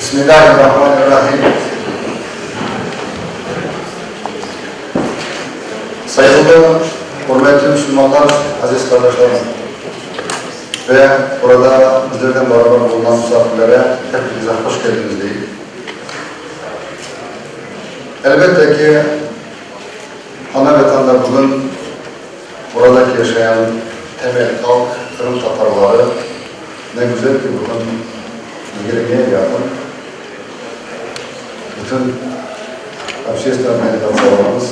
Bismillahirrahmanirrahim. Saygılı, hürmetli Müslümanlar, aziz kardeşlerim ve burada bizlerden beraber bulunan misafirlere hepinize hoş geldiniz diyeyim. Elbette ki ana vatanda bugün buradaki yaşayan temel halk, Kırım Tatarları ne güzel ki bugün 20'ye yakın bütün Hapşehir'den medyalarımız,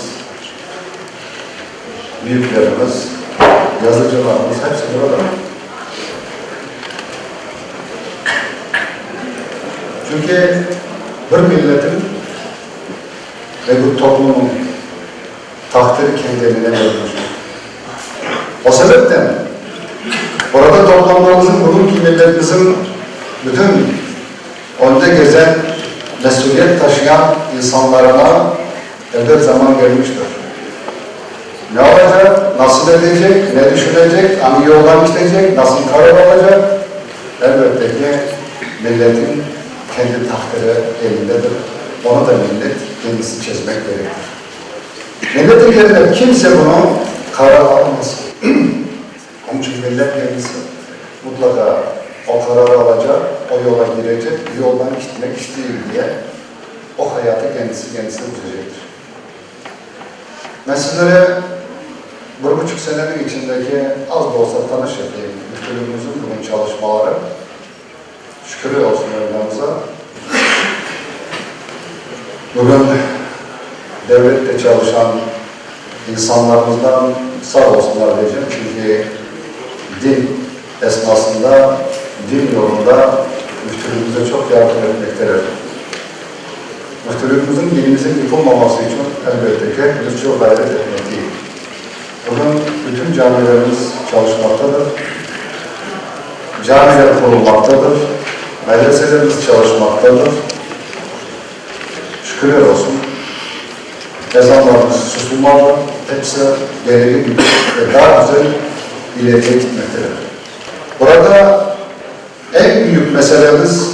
büyüklerimiz, yazıcılarımız hepsi burada. Çünkü bir milletin ve bu toplumun takdiri kendilerine verilmiştir. O sebepten burada toplanmamızın, bugünkü milletimizin bütün önde gezen, mesuliyet taşıyan insanlarına elbet zaman gelmiştir. Ne olacak, nasıl edecek, ne düşünecek, hangi yoldan gidecek, nasıl karar alacak? Elbette ki milletin kendi takdiri elindedir. Onu da millet kendisi çizmek gerekir. Milletin yerine kimse bunu karar alamaz. Onun için millet kendisi mutlaka o kararı alacak, o yola girecek, bir yoldan gitmek istiyor diye o hayatı kendisi üzecektir. Ben sizlere 1,5 senenin içindeki az da olsa tanış yapayım. Müftülüğümüzün bugün çalışmaları. Şükürler olsun Mevlamıza. Bugün devlette çalışan insanlarımızdan sağ olsunlar diyeceğim. Çünkü din esnasında, din yolunda müftülüğümüze çok yardım etmektedir. Müftülüğümüzün dinimizin yıkılmaması için elbette ki hepimiz çok gayret etmekteyiz. Bugün bütün camilerimiz çalışmaktadır. Camiler kurulmaktadır. Medreselerimiz çalışmaktadır. Şükürler olsun. Ezanlarımız susulmalı. Hepsi gereği gibi ve daha güzel ileriye gitmektedir. Burada en büyük meselemiz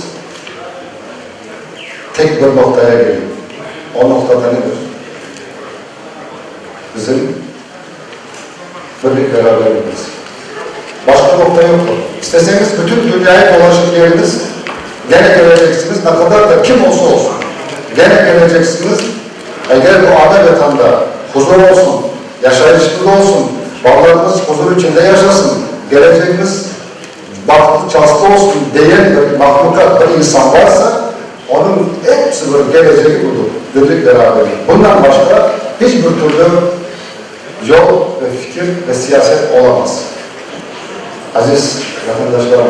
tek bir noktaya geliyor. O noktada nedir? Bizim birlik beraberliğimiz. Başka nokta yoktur. İsteseniz bütün dünyayı dolaşıp geliniz, gene geleceksiniz, ne kadar da kim olsa olsun. Gene geleceksiniz, eğer bu ana vatanda huzur olsun, yaşayışımız olsun, varlığımız huzur içinde yaşasın, geleceğimiz bahtlı, şanslı olsun diyen bir mahlukat, bir insan varsa, onun hepsi bir geleceği budur, birlik beraberlik. Bundan başka hiçbir türlü yol ve fikir ve siyaset olamaz. Aziz vatandaşlarım,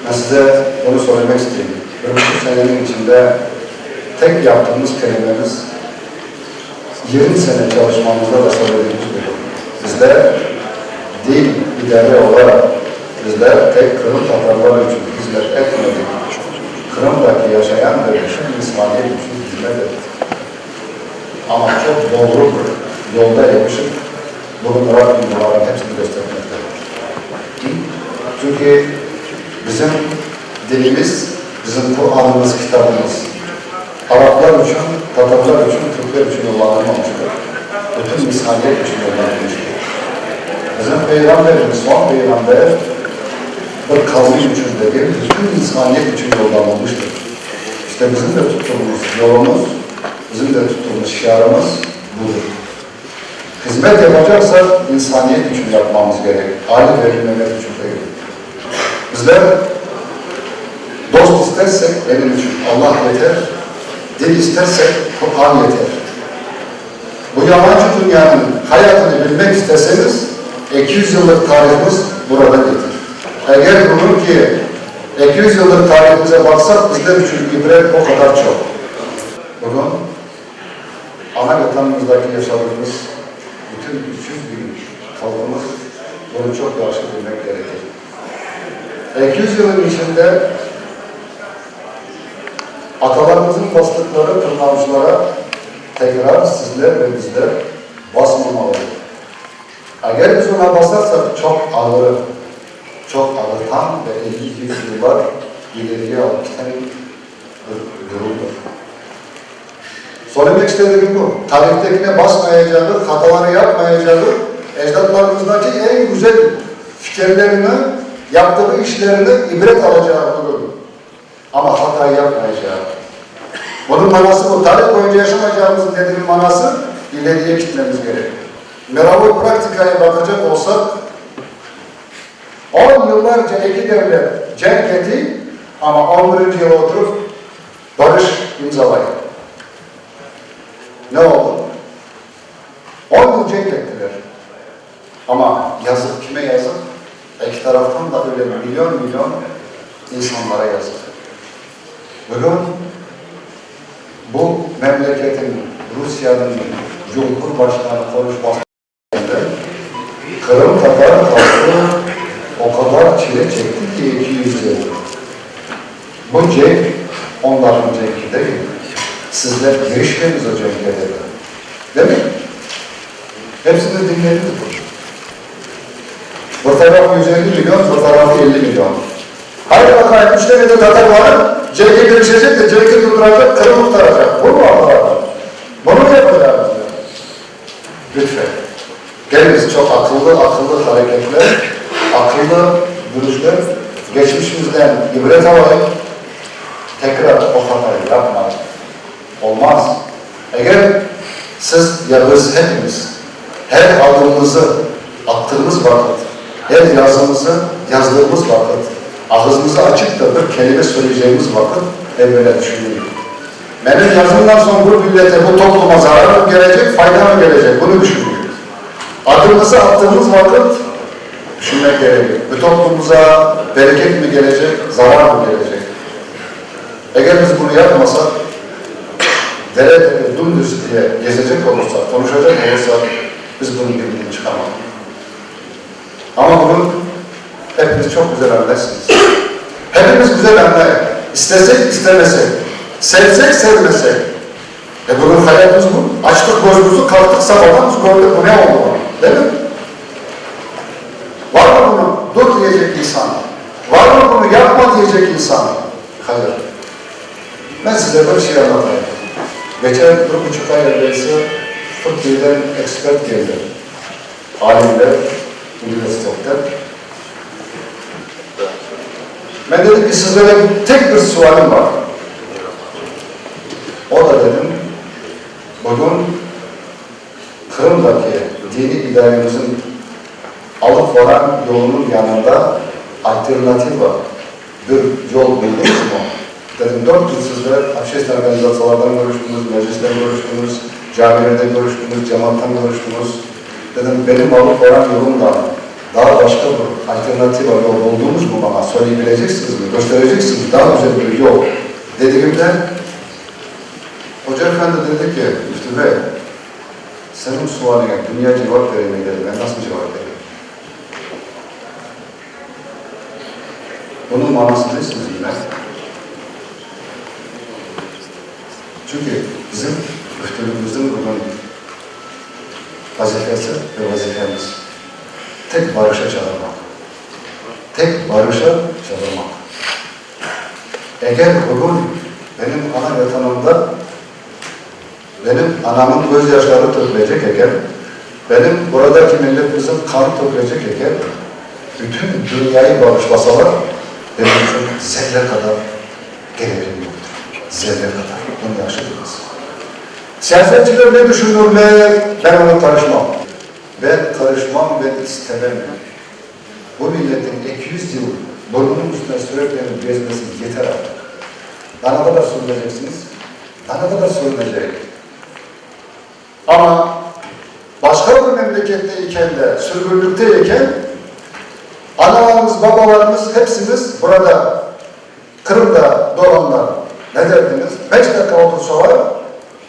ben size bunu söylemek istiyorum. 1,5 senenin içinde tek yaptığımız kelimemiz 20 sene çalışmamızda da söylediğimiz gibi. Bizler dil lideri olarak bizler tek Kırım Tatarları için hizmet etmedik. Kırım'daki yaşayan ve bütün İslamiyet için hizmet ettik. Ama çok doğru bir yolda yapışıp bunun Rabbim bunların hepsini göstermektedir. Çünkü bizim dilimiz, bizim Kur'an'ımız, kitabımız Araplar için, Tatarlar için, Türkler için yollanılmamıştır. Bütün İslamiyet için yollanılmıştır. Bizim Peygamberimiz, son Peygamber bir kavmi için de değil, bütün insaniyet için yollanılmıştır. İşte bizim de tuttuğumuz yolumuz, bizim de tuttuğumuz şiarımız budur. Hizmet yapacaksak insaniyet için yapmamız gerek. Aile verilmemek için değil. Bizler dost istersek benim için Allah yeter, dil istersek Kur'an yeter. Bu yabancı dünyanın hayatını bilmek isterseniz 200 yıllık tarihimiz burada getir. Eğer bulur ki 200 yıllık tarihimize baksak bizler için ibret o kadar çok. Bugün ana vatanımızdaki yaşadığımız bütün 300 bin halkımız bunu çok yaxşı bilmek gerekir. 200 yılın içinde atalarımızın bastıkları tırnavcılara tekrar sizler ve bizler basmamalıdır. Eğer biz ona basarsak çok ağır, çok ağır tam ve 50-100 yıllar ileriye alıp giden bir durumdur. Söylemek istediğim bu. Tarihtekine basmayacağız, hataları yapmayacağız. Ecdatlarımızdaki en güzel fikirlerini, yaptığı işlerini ibret alacağız. Ama hatayı yapmayacağız. Bunun manası bu. Tarih boyunca yaşamayacağımızın dediğinin manası ileriye gitmemiz gerekiyor. Meravul praktikaya bakacak olsak 10 yıllarca iki devlet cenk etti ama 11. yıla oturup barış imzalayın. Ne oldu? 10 yıl cenk ettiler. Ama yazık kime yazık? İki taraftan da öyle milyon milyon insanlara yazık. Bugün bu memleketin, Rusya'nın Cumhurbaşkanı konuşmasında Kırım Tatar halkı o kadar çile çekti ki 200 yıl. Bu cenk onların cenki değil. Sizler girişmeniz o cenke dedi. Değil mi? Hepsini dinlediniz bu. Bu taraf 150 milyon, bu tarafı 50 milyon. Hayır bakayım, 3 tane de Tatar var, cenke girişecek de cenke durduracak, Kırım'ı kurtaracak. Bu mu Allah'a? Bunu mu yapacağız? Lütfen. Geliniz çok akıllı hareketler, akıllı duruşlar, geçmişimizden ibret alayım, tekrar o hatayı yapmayın. Olmaz. Eğer siz ya biz hepimiz her adımımızı attığımız vakit, her yazımızı yazdığımız vakit, ağzımızı açıp da bir kelime söyleyeceğimiz vakit evvela düşünelim. Benim yazımdan sonra bu millete, bu topluma zarar mı gelecek, fayda mı gelecek? Bunu düşünüyoruz. Adımımızı attığımız vakit düşünmek gerekiyor. Bu toplumuza bereket mi gelecek, zarar mı gelecek? Eğer biz bunu yapmasak, dere dümdüz diye gezecek olursak, konuşacak olursak, biz bunun birbirine çıkamayız. Ama bunu hepiniz çok güzel anlarsınız. Hepimiz güzel anlayın. İstesek, istemesek, sevsek, sevmesek. Bugün hayatımız bu. Açtık gözümüzü, kalktık sabahdan gördük bu ne oldu? Değil mi? Var mı bunu dur diyecek insan? Var mı bunu yapma diyecek insan? Hayır. Ben size bir şey anlatayım. Geçen 1,5 ay evvelsi Türkiye'den ekspert geldi. Alimler, üniversitede. Ben dedim ki sizlere tek bir sualim var. O da dedim, bugün Kırım'daki dini idaremizin alıp varan yolunun yanında alternatif var. Bir yol buldunuz mu? Dedim 4 yıl sizler akşeşten organizasyonlardan görüştünüz, meclisten görüştünüz, camilerde görüştünüz, cemaatten görüştünüz. Dedim benim alıp varan yolumda daha başka bir alternatif var, yol buldunuz mu bana? Söyleyebileceksiniz mi? Göstereceksiniz mi? Daha güzel bir yol. Dediğimde Hoca Efendi dedi ki, Müftü Bey, senin sualine dünya cevap vereyim dedi. Ben nasıl cevap vereyim? Bunun manasındayısınız bilmez. Çünkü bizim müftülüğümüzün bugün vazifesi ve vazifemiz tek barışa çağırmak. Tek barışa çağırmak. Eğer bugün benim ana vatanımda benim anamın gözyaşları tökülecek eğer, benim buradaki milletimizin kanı tökülecek eğer, bütün dünyayı barışlasalar, benim için zerre kadar gelirim yoktur. Zerre kadar. Bunu yaşadınız. Siyasetçiler ne düşünürler? Ben ona karışmam. Ben karışmam, ben istemem. Bu milletin 200 yıl burnunun üstüne sürekli gezmesi yeter artık. Daha ne kadar sürüneceksiniz? Daha ne kadar sürünecek? Ama başka bir memleketteyken de, sürgünlükteyken analarımız, babalarımız hepsimiz burada Kırım'da dolanlar. Ne derdiniz? 5 dakika otursalar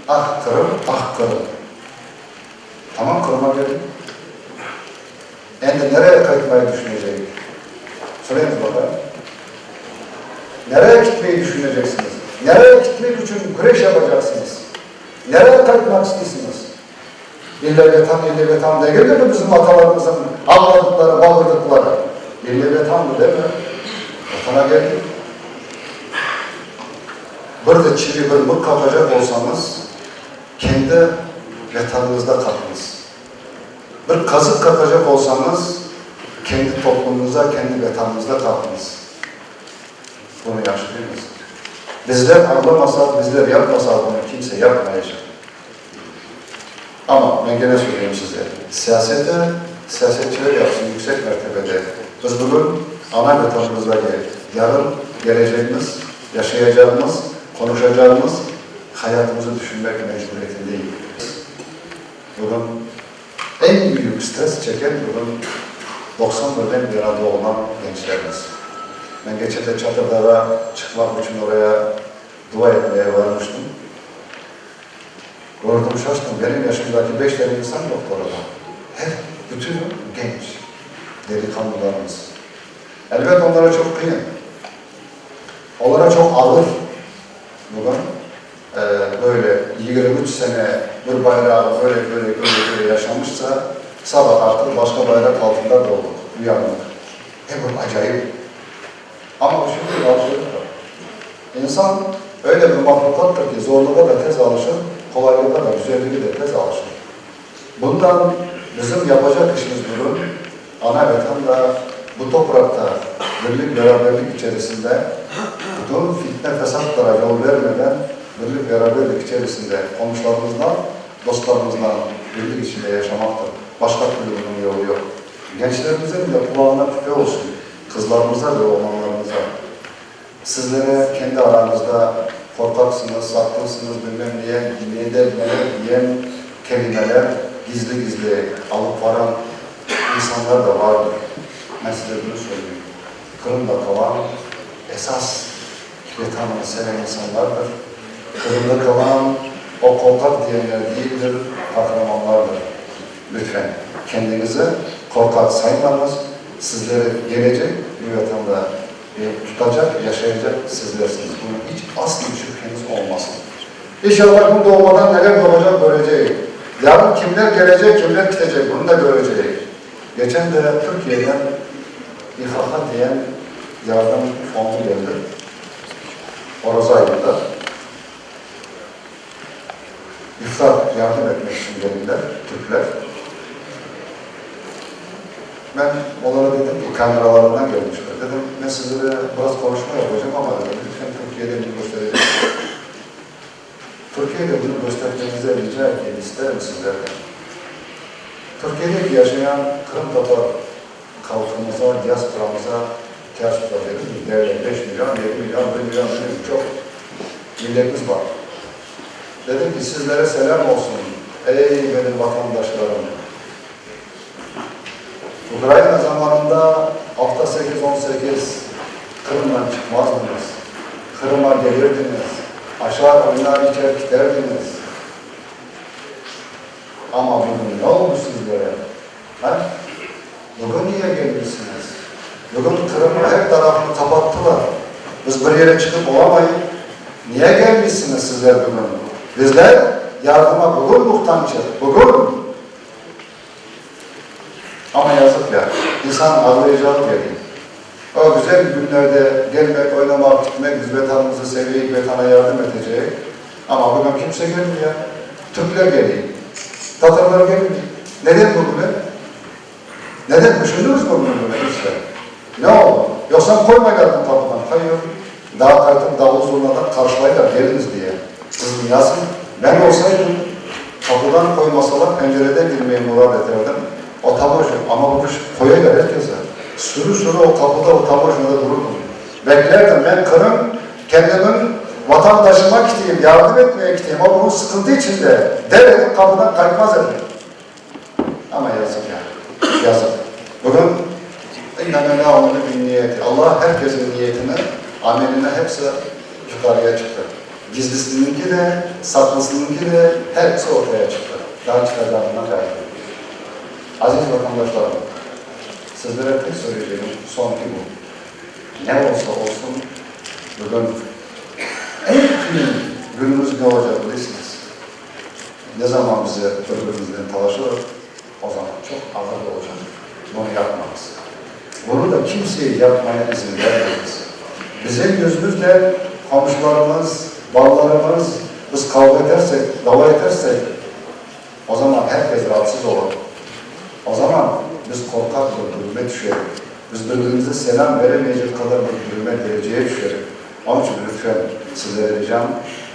ah Kırım, ah Kırım. Tamam Kırım'a gelin. Yani nereye kaçmayı düşünecek? Söyleyiniz bakalım. Nereye gitmeyi düşüneceksiniz? Nereye gitmek için güreş yapacaksınız? Nereye kaçmak istiyorsunuz? İlle ve tam değil mi bizim atalarımızın ağladıkları, bağırdıkları? İlle ve tam değil mi? Vatana geldik. burada çivi bir mık kapacak olsanız kendi vatanınızda kapınız. Bir kazık kapacak olsanız kendi toplumunuza, kendi vatanınızda kapınız. Bunu yaşayınız. Bizler anlamasa, bizler yapmasa bunu kimse yapmayacak. Ama ben gene söyleyeyim size, siyasetçiler yapsın yüksek mertebede. Biz bugün ana vatanımızdaki yarın geleceğimiz, yaşayacağımız, konuşacağımız hayatımızı düşünmek mecburiyetindeyiz. Bugün en büyük stres çeken bugün 91'den bir arada olan gençlerimiz. Ben geçen de Çatırdağ'a çıkmak için oraya dua etmeye varmıştım. Gördüm, şaştım. Benim yaşımdaki 5 tane insan yok orada. Hep, bütün genç, delikanlılarımız. Elbette onlara çok kıyım. Onlara çok ağır. Bugün böyle 23 sene bir bayrağı böyle yaşamışsa sabah artık başka bayrak altında doğduk, uyandık. Bu acayip. Ama şimdi alışırız. İnsan öyle bir mahlukattır ki zorluğa da tez alışır, kolaylığa da, güzelliğe de tez alışır. Bundan bizim yapacak işimiz bunun, ana vatanda, bu toprakta, birlik beraberlik içerisinde, bütün fitne fesatlara yol vermeden, birlik beraberlik içerisinde komşularımızla, dostlarımızla birlik içinde yaşamaktır. Başka türlü bunun yolu yok. Gençlerimizin de kulağına küpe olsun, kızlarımıza ve oğlanlarımıza. Sizlere kendi aranızda korkaksınız, saklısınız, bilmem diyen kelimeler gizli gizli alıp varan insanlar da vardır. Ben size bunu söyleyeyim. Kırım'da kalan esas vatanını seven insanlardır. Kırım'da kalan o korkak diyenler değildir, kahramanlardır. Lütfen kendinizi korkak saymanız, sizleri gelecek bir vatanda tutacak, yaşayacak sizlersiniz. Bunun hiç asla şüpheniz olmasın. İnşallah bu doğmadan neler doğacak göreceğiz. Yarın kimler gelecek, kimler gidecek bunu da göreceğiz. Geçen de Türkiye'den İHA diyen yardım fonu geldi. Orası ayında. İftar yardım etmek için geldiler Türkler. Ben onlara dedim ki kameralarından gelmişler. Dedim ben sizlere biraz konuşma yapacağım ama dedim lütfen Türkiye'de bunu göstereceğim. Türkiye'de bunu göstermenize rica etmeyi isterim sizlerden. Türkiye'deki yaşayan Kırım Tatar halkımıza, diasporamıza ihtiyaç verir. Devlet 5 milyon, 7 milyon, 1 milyon çok milletimiz var. Dedim ki sizlere selam olsun ey benim vatandaşlarım. Ukrayna zamanında hafta 8-18 Kırım'dan çıkmazdınız. Kırım'a gelirdiniz. Aşağı oynar içer giderdiniz. Ama bugün ne olmuş sizlere? Ha? Bugün niye gelmişsiniz? Bugün Kırım'ın her tarafını kapattılar. Biz bir yere çıkıp olamayıp niye gelmişsiniz sizler bugün? Bizler yardıma bugün muhtaçız. Bugün. Ama yazık ya, insan ağlayacağı geliyor. O güzel günlerde gelmek, oynamak, gitmek, biz vatanımızı seveyip vatana yardım edeceğiz. Ama bugün kimse gelmiyor. Türkler geliyor. Tatarlar gelmiyor. Neden bu böyle? Neden düşündünüz mü bunu işte? Ne oldu? Yoksa koymayalım kapıdan. Hayır. Daha kayıtın davul zurnadan karşılayırlar geliniz diye. Siz yazın. Ben olsaydım kapıdan koymasalar pencereden girmeyi murad ederdim. O taburcu ama bu koyuyorlar herkese. Sürü o kapıda o taburcuda dururdum. Beklerdim ben Kırım kendimin vatandaşıma gideyim, yardım etmeye gideyim. O bunun sıkıntı içinde devedim kapıdan kaymaz edim. Ama yazık ya. Yazık. Bugün İnnâme nâ'ûne bin niyeti. Allah herkesin niyetini, ameline hepsi yukarıya çıktı. Gizlisininki de, saklısınınki de hepsi ortaya çıktı. Daha çıkacağından gayrı. Aziz vatandaşlarım, sizlere tek söyleyeceğim son ki bu. Ne olsa olsun, bugün en büyük günümüz ne olacak bilirsiniz. Ne zaman bize birbirimizden talaşır, o zaman çok ağır olacak. Bunu yapmamız. Bunu da kimseye yapmaya izin vermeyiz. Bizim gözümüzle komşularımız, Bağlarımız, biz kavga edersek, dava edersek, o zaman herkes rahatsız olur. O zaman biz korkak bir duruma düşeriz. Biz birbirimize selam veremeyecek kadar bir duruma dereceye düşeriz. Onun için lütfen sizlere ricam,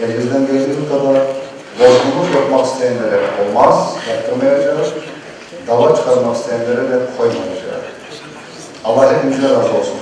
elimizden geldiği kadar borcumuz yapmak isteyenlere olmaz, yaptırmayacağız. Dava çıkarmak isteyenlere de koymayacağız. Allah hepimize razı olsun.